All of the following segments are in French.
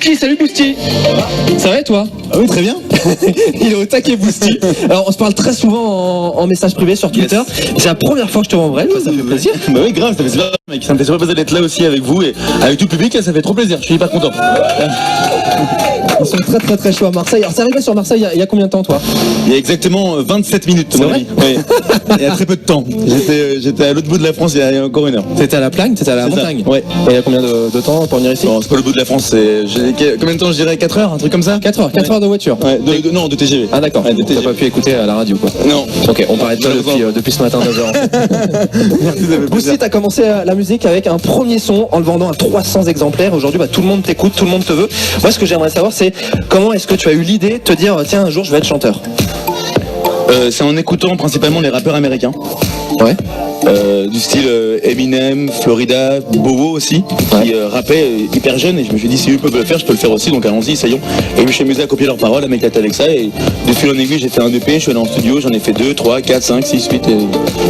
Boosty, salut Boosty. Ça va et toi? Ah oui, très bien. Il est au taquet Boosty. Alors on se parle très souvent en message privé sur Twitter. Yes. C'est la première fois que je te vois en vrai, ça fait plaisir. Bah oui, grave, ça fait super, mec. Ça me fait super plaisir d'être là aussi avec vous et avec tout le public, ça fait trop plaisir. Je suis hyper content. Ils sont très très très chauds à Marseille. Alors c'est arrivé sur Marseille il y a combien de temps toi? Il y a exactement 27 minutes, mon ami. Oui. Il y a très peu de temps. J'étais à l'autre bout de la France il y a encore une heure. T'étais à la Plagne, t'étais à la montagne. Ouais. Et il y a combien de temps pour venir ici? Non, c'est pas le bout de la France, combien de temps je dirais? 4 heures, un truc comme ça? 4 heures, 4 heures de voiture. Ouais, non, de TGV. Ah d'accord, ouais, t'as pas pu écouter à la radio quoi. Non. Ok, on parlait de toi depuis ce matin 9h. Merci de Boosty, t'as commencé la musique avec un premier son en le vendant à 300 exemplaires. Aujourd'hui, tout le monde t'écoute, tout le monde te veut. Moi, ce que j'aimerais savoir, c'est comment est-ce que tu as eu l'idée de te dire, tiens, un jour, je vais être chanteur? C'est en écoutant principalement les rappeurs américains. Ouais. Du style Eminem, Florida, Bobo aussi, qui rappaient hyper jeune, et je me suis dit si eux peuvent le faire, je peux le faire aussi, donc allons-y, essayons. Et je me suis amusé à copier leurs paroles, à m'éclater avec ça, et de fil en aiguille j'ai fait un EP, je suis allé en studio, j'en ai fait 2, 3, 4, 5, 6, 8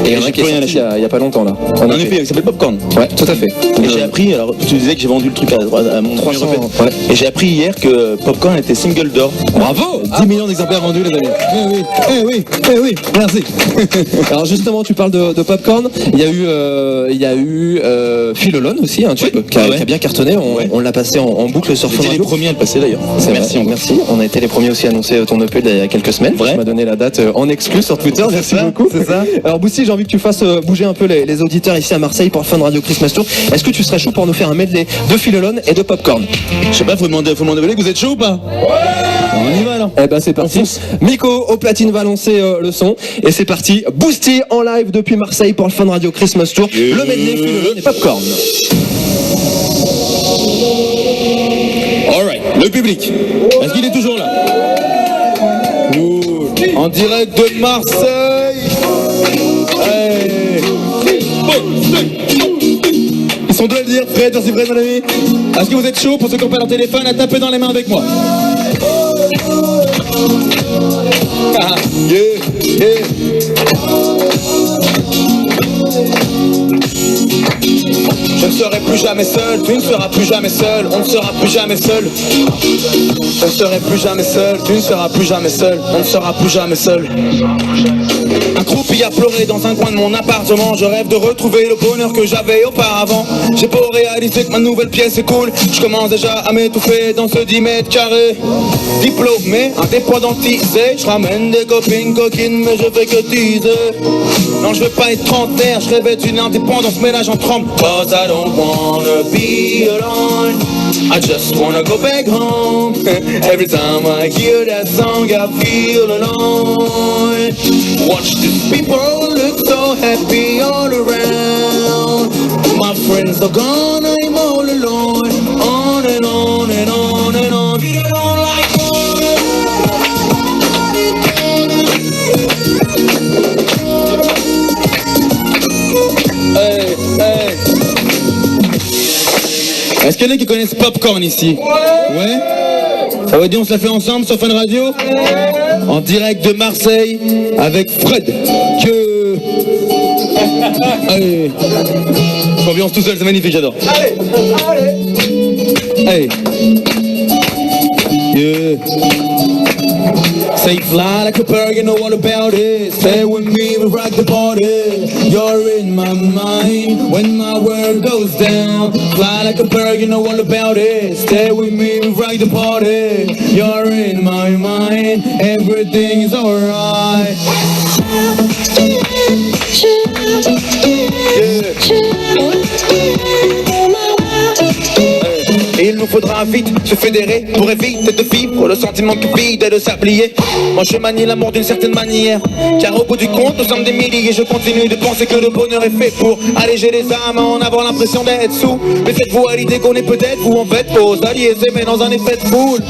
et j'ai plus rien lâché il y a pas longtemps là. Un EP qui s'appelle Popcorn. Ouais, tout à fait. Et j'ai appris, alors tu disais que j'ai vendu le truc à mon 300, et j'ai appris hier que Popcorn était single d'or. Bravo. 10 millions d'exemplaires vendus les amis. Eh oui, merci. Alors justement tu parles de Popcorn, il y a eu Phil Alone aussi, un tube qui a bien cartonné, on l'a passé en boucle sur Fun Radio. On était les premiers à le passer d'ailleurs. Merci, on a été les premiers aussi à annoncer ton EP il y a quelques semaines. Tu m'as donné la date en exclu sur Twitter, merci beaucoup. C'est ça. Alors Boosty, j'ai envie que tu fasses bouger un peu les auditeurs ici à Marseille pour Fun Radio Christmas Tour. Est-ce que tu serais chaud pour nous faire un medley de Phil Alone et de Popcorn? Je sais pas, faut demander vous êtes chaud ou pas? On y va alors. Eh ben c'est parti. Miko au platine va lancer le son et c'est parti. Boosty en live depuis Marseille pour le Fun Radio Christmas Tour. Le medley Phil Alone et Popcorn. Alright, le public. Est-ce qu'il est toujours là? En direct de Marseille. Hey. Ils sont deux à le dire. Fred, merci Fred mon ami. Est-ce que vous êtes chaud pour ceux qui ont pas leur téléphone à taper dans les mains avec moi? Ah, yeah. Je ne serai plus jamais seul, tu ne seras plus jamais seul, on ne sera plus jamais seul. Je ne serai plus jamais seul, tu ne seras plus jamais seul, on ne sera plus jamais seul. Un croupi a pleuré dans un coin de mon appartement. Je rêve de retrouver le bonheur que j'avais auparavant. J'ai beau réaliser que ma nouvelle pièce est cool, je commence déjà à m'étouffer dans ce 10 mètres carrés. Diplômé, indépendantisé, je ramène des copines coquines mais je fais que teaser. Non, je veux pas être trentenaire, je rêvais d'une indépendance mais là j'en tremble. Cause I don't wanna be alone, I just wanna go back home. Every time I hear that song I feel alone. Watch these people look so happy all around. My friends are gone, I'm all alone. On and on and on and on. Get it on like Hey, hey. Est-ce qu'il y en a qui connaissent Popcorn ici? Ouais. Ça va dire on se la fait ensemble sur Fun Radio? En direct de Marseille avec Fred. Que... Allez. Ambiance tout seul, c'est magnifique, j'adore. Allez. Yeah. Say fly like a bird, you know all about it. Stay with me, we rock the party. You're in my mind when my world goes down. Fly like a bird, you know all about it. Stay with me, we rock the party. You're in my mind, everything is alright. Et il nous faudra vite se fédérer pour éviter de vivre le sentiment qui vide et de s'applier. Moi je manie l'amour d'une certaine manière, car au bout du compte nous sommes des milliers. Et je continue de penser que le bonheur est fait pour alléger les âmes, en avoir l'impression d'être sous. Mais faites-vous à l'idée qu'on est peut-être vous en fait aux alliés aimés dans un effet de boule.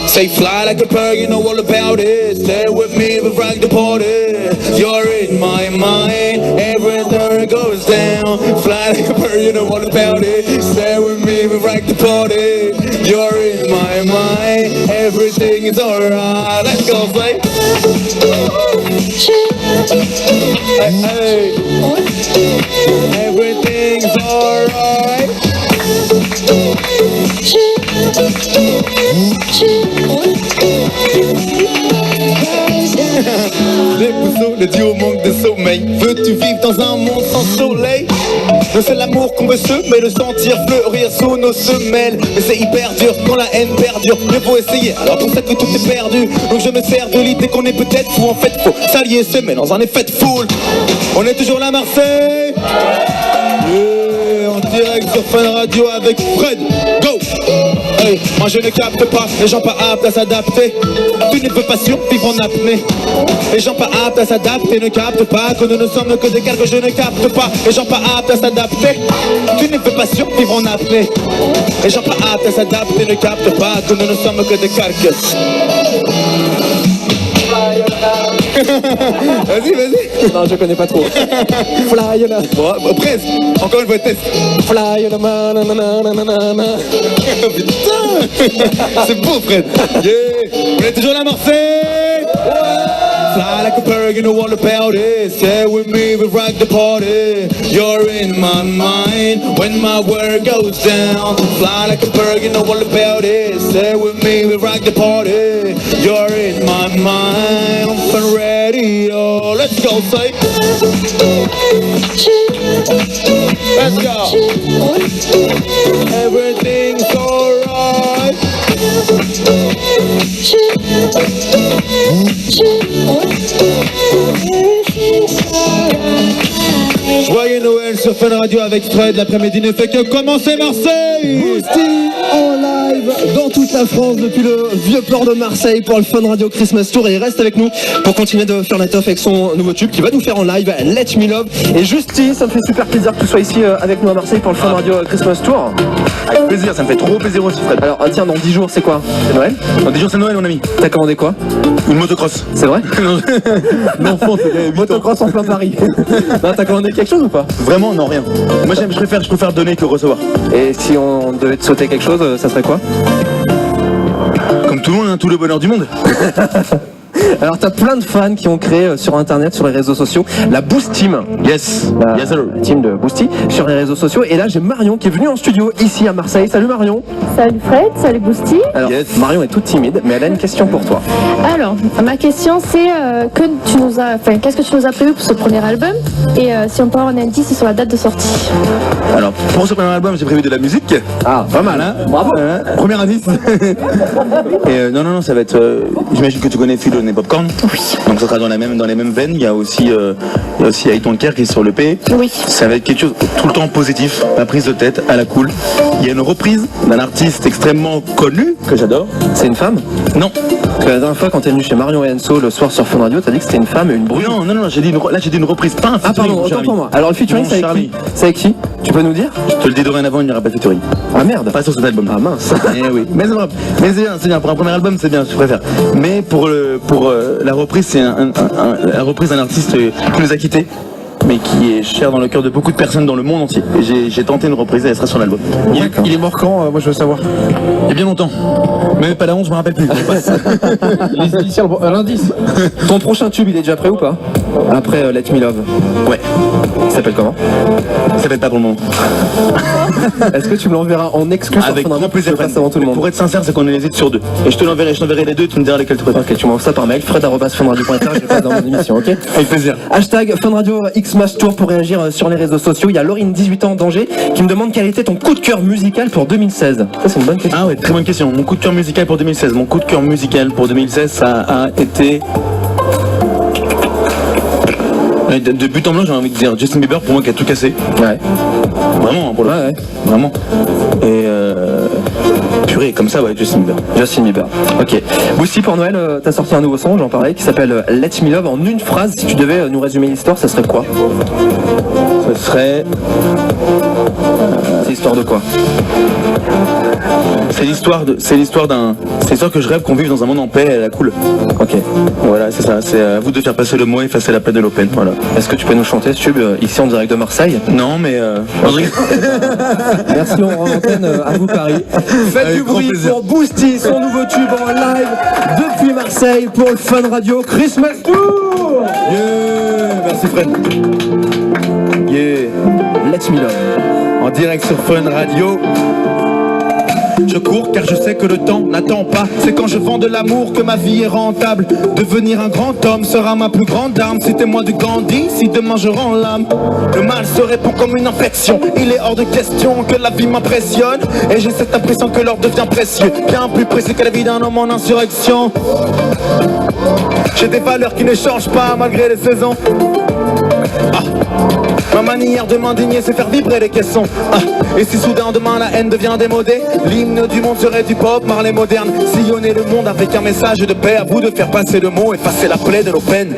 Say fly like a bird, you know all about it. Stay with me, we rock the party. You're in my mind, everything goes down. Fly like a bird, you know all about it. Stay with me, we rock the party. You're in my mind, everything is alright. Let's go, play. Hey, everything's alright. le duo manque de sommeil. Veux-tu vivre dans un monde sans soleil? Non, c'est l'amour qu'on veut semer, le sentir fleurir sous nos semelles. Mais c'est hyper dur quand la haine perdure. Mais faut essayer, alors pour ça que tout est perdu. Donc je me sers de l'idée qu'on est peut-être fou. En fait faut s'allier, semer dans un effet de foule. On est toujours là Marseille. En direct sur Fun Radio avec Fred. Go! Hey, moi je ne capte pas, les gens pas aptes à s'adapter. Tu ne peux pas survivre en apnée. Les gens pas aptes à s'adapter ne captent pas que nous ne sommes que des calques, je ne capte pas. Les gens pas aptes à s'adapter. Tu ne peux pas survivre en apnée. Les gens pas aptes à s'adapter ne captent pas que nous ne sommes que des calques. Vas-y. Non, je connais pas trop. Fly là. Bon, presque. Encore une fois, test. Fly là, nanana. Putain. C'est beau, Fred. Yeah. On est toujours là, Marseille. Fly like a bird, you know all about it. Stay with me, we rock the party. You're in my mind when my world goes down. Fly like a bird, you know all about it. Stay with me, we rock the party. You're in my mind. I'm Fun Radio. Let's go, say. Let's go. Everything's alright. Joyeux Noël sur Fun Radio avec Fred. L'après-midi ne fait que commencer. Marseille. Boosty en live dans toute la France depuis le vieux port de Marseille pour le Fun Radio Christmas Tour, et il reste avec nous pour continuer de faire la teuf avec son nouveau tube qui va nous faire en live Let Me Love. Et Justy, ça me fait super plaisir que tu sois ici avec nous à Marseille pour le Fun Radio Christmas Tour. Avec plaisir, ça me fait trop plaisir aussi, Fred. Alors tiens, dans 10 jours c'est quoi? C'est Noël? Dans 10 jours c'est Noël, mon ami. T'as commandé quoi? Une motocross. C'est vrai? L'enfant, c'est Motocross en plein Paris. Non, t'as commandé quelque chose ou pas? Vraiment, non, rien. Moi, je préfère donner que recevoir. Et si on devait te sauter quelque chose, ça serait quoi? Comme tout le monde, hein, tout le bonheur du monde. Alors t'as plein de fans qui ont créé sur internet, sur les réseaux sociaux, la Boost Team. Yes, yes sir. La team de Boosty sur les réseaux sociaux. Et là j'ai Marion qui est venue en studio ici à Marseille. Salut Marion. Salut Fred, salut Boosty. Alors Yes. Marion est toute timide, mais elle a une question pour toi. Alors, ma question c'est qu'est-ce que tu nous as prévu pour ce premier album? Et si on peut avoir un indice sur la date de sortie. Alors, pour ce premier album, j'ai prévu de la musique. Ah, pas mal hein. Bravo. Premier indice. Et non, ça va être... j'imagine que tu connais Philo et Popcorn. Oui. Donc ça sera dans les mêmes veines. Il y a aussi Ayton Kerr qui est sur le P. Oui. Ça va être quelque chose tout le temps positif, pas prise de tête, à la cool. Il y a une reprise d'un artiste extrêmement connu, que j'adore. C'est une femme? Non. Parce que la dernière fois quand t'es venu chez Marion et Enso le soir sur Fun Radio, t'as dit que c'était une femme et une brune. Non, j'ai dit une reprise, pas un Ah featuring. pardon, autant Charlie. pour moi. Alors le featuring Non, c'est avec Charlie. qui? C'est avec qui? Tu peux nous dire? Je te le dis dorénavant, il n'y aura pas de featuring. Ah merde. Pas sur cet album. Ah mince. Eh oui. Mais c'est bien. Pour un premier album, c'est bien, je préfère. Mais pour la reprise, c'est la reprise d'un artiste qui nous a quittés, mais qui est cher dans le cœur de beaucoup de personnes dans le monde entier. Et j'ai tenté une reprise et elle sera sur l'album. Il est mort quand? Moi je veux savoir. Il y a bien longtemps. Mais pas la honte, je me rappelle plus. Les initiales, l'indice. Ton prochain tube, il est déjà prêt ou pas? Après Let Me Love. Ouais. Il s'appelle comment? Ça s'appelle pas pour le moment. Est-ce que tu me l'enverras en exclu sur Avec Fun Radio grand plaisir. pour que je le fasse avant tout le monde? Pour être sincère, c'est qu'on hésite sur deux. Et je t'enverrai les deux, tu me diras lesquels tu préfères. Ok, tu m'envoies ça par mail, fred@funradio.fr, je le passe dans mon émission, ok? Avec plaisir. Hashtag Fun Radio Xmas Tour pour réagir sur les réseaux sociaux. Il y a Laurine, 18 ans, d'Angers, qui me demande quel était ton coup de cœur musical pour 2016. Ça, c'est une bonne question. Ah ouais, très bonne question. Mon coup de cœur musical pour 2016. Mon coup de cœur musical pour 2016, ça a été... De but en blanc, j'ai envie de dire Justin Bieber, pour moi, qui a tout cassé. Ouais. Vraiment, pour le Ouais. Vraiment. Et purée, comme ça, ouais, Justin Bieber. Justin Bieber. Ok. Boosty, pour Noël, t'as sorti un nouveau son, j'en parlais, qui s'appelle Let Me Love. En une phrase, si tu devais nous résumer l'histoire, ça serait quoi? Ce serait... C'est l'histoire de quoi? C'est l'histoire que je rêve qu'on vive dans un monde en paix et à la cool. Ok. Voilà, c'est ça. C'est à vous de faire passer le mot et effacer la peine de l'open. Voilà. Est-ce que tu peux nous chanter ce tube ici en direct de Marseille? Non, mais... Merci, on rend l'antenne à vous Paris. Faites Avec du grand bruit plaisir. pour Boosty, son nouveau tube en live depuis Marseille pour le Fun Radio Christmas Tour. Yeah, merci Fred. Yeah. Let Me Love. En direct sur Fun Radio. Je cours car je sais que le temps n'attend pas. C'est quand je vends de l'amour que ma vie est rentable. Devenir un grand homme sera ma plus grande arme. Citez-moi du Gandhi si demain je rends l'âme. Le mal se répand comme une infection. Il est hors de question que la vie m'impressionne. Et j'ai cette impression que l'or devient précieux, bien plus précieux que la vie d'un homme en insurrection. J'ai des valeurs qui ne changent pas malgré les saisons. Ma manière de m'indigner, c'est faire vibrer les caissons. Et si soudain demain la haine devient démodée, l'hymne du monde serait du pop Marley moderne. Sillonner le monde avec un message de paix. À vous de faire passer le mot, effacer la plaie de nos peines.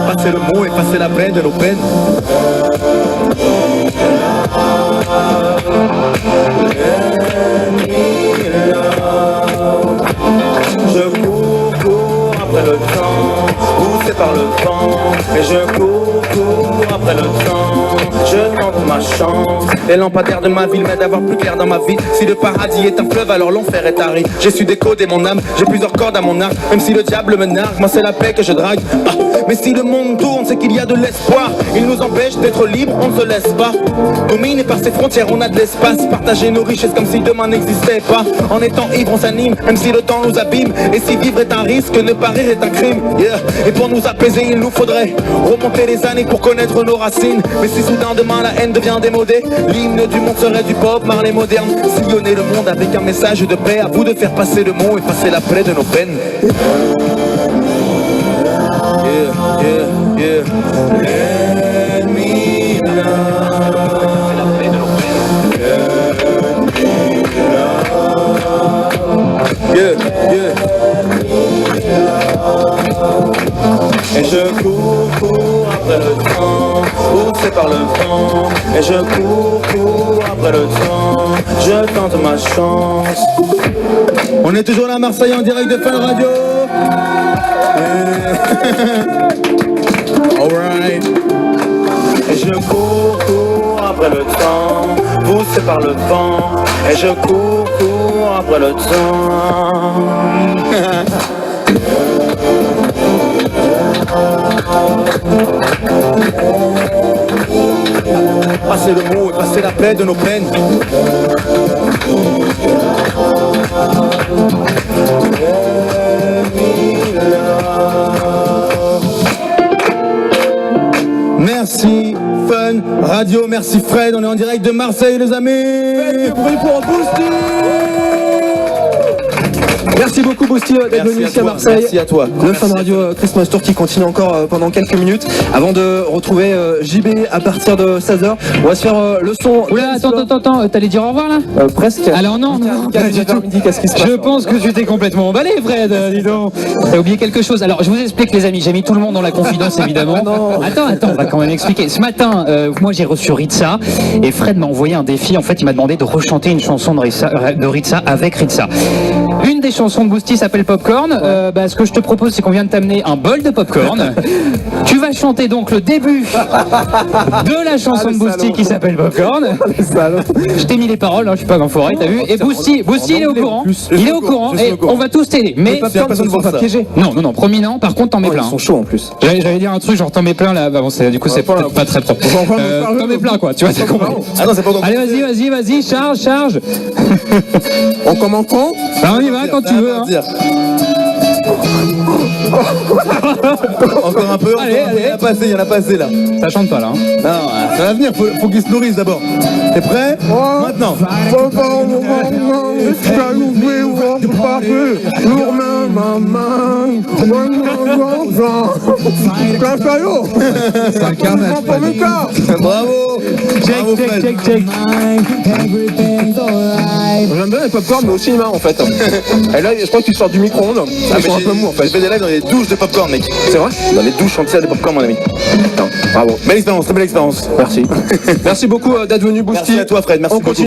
Passer le mot, effacer la plaie de nos peines. Je cours après le temps, poussé par le vent. Et je cours après le temps, je tente ma chance. Les lampadaires de ma ville m'aident à voir plus clair dans ma vie. Si le paradis est un fleuve, alors l'enfer est aride. J'ai su décoder mon âme, j'ai plusieurs cordes à mon arc. Même si le diable me nargue, moi c'est la paix que je drague. Mais si le monde tourne, c'est qu'il y a de l'espoir. Il nous empêche d'être libres, on ne se laisse pas. Dominé par ses frontières, on a de l'espace. Partager nos richesses comme si demain n'existait pas. En étant ivre, on s'anime, même si le temps nous abîme. Et si vivre est un risque, ne pas rire est un crime. Et pour nous apaiser, il nous faudrait remonter les années pour connaître nos racines. Mais si soudain demain la haine devient démodée, l'hymne du monde serait du pop Marley moderne. Sillonner le monde avec un message de paix. À vous de faire passer le mot et passer la plaie de nos peines. Let me Et je cours après le temps, poussé par le vent. Et je cours après le temps, je tente ma chance. On est toujours là à Marseille en direct de Fun Radio. Alright. Et je cours après le temps, poussé par le vent. Et je cours après le temps. Passer le mot et passer la plaie de nos peines. Merci Fun Radio, merci Fred, on est en direct de Marseille les amis. Faites du bruit pour Boosty. Merci beaucoup Boosty d'être venu ici à Marseille. Merci à toi. Le Fun Radio Christmas Tour qui continue encore pendant quelques minutes avant de retrouver JB à partir de 16h. On va se faire le son. Oula, attends, t'allais dire au revoir là Presque. Alors non, pas du tout. Qu'est-ce qui se passe? Je pense que tu t'es complètement emballé, Fred, dis donc. T'as oublié quelque chose. Alors, je vous explique, les amis, j'ai mis tout le monde dans la confidence, évidemment. Attends, on va quand même expliquer. Ce matin, moi, j'ai reçu Ritza, et Fred m'a envoyé un défi. En fait, il m'a demandé de rechanter une chanson de Ritza avec Ritza. Une des chansons de Boosty s'appelle Popcorn. Ce que je te propose, c'est qu'on vient de t'amener un bol de popcorn. Tu vas chanter donc le début de la chanson de Boosty qui s'appelle Popcorn. Je t'ai mis les paroles, hein, je suis pas en forêt, t'as vu. Et Boosty, il est au courant. Il est au courant et on va tous t'aider. Mais personne ne va pas piéger. Non, promis non. Par contre, t'en mets plein. Ils sont chauds en plus. J'allais dire un truc genre t'en mets plein là. Bah bon, du coup, c'est peut-être pas très propre. T'en mets plein quoi. Tu vois, t'as compris. Ah non, c'est pas donc. Allez, vas-y, charge. On commence quand? Bah, on y va quand tu veux. Hein. Encore un peu, Allez. il y en a pas assez là. Ça chante pas là. Hein. Non, ça va venir, faut qu'ils se nourrissent d'abord. T'es prêt? Maintenant. Bravo. Check. J'aime bien les popcorn mais au cinéma en fait. Et là je crois que tu sors du micro-ondes. Ils sont un peu mous en fait. J'ai fait des lives dans les douches de popcorn mec. C'est vrai? Dans les douches entières de popcorn mon ami. Putain, bravo. Belle expérience, très belle expérience. Merci. Merci beaucoup d'être venu Boosty. Merci à toi Fred, merci On beaucoup. continue.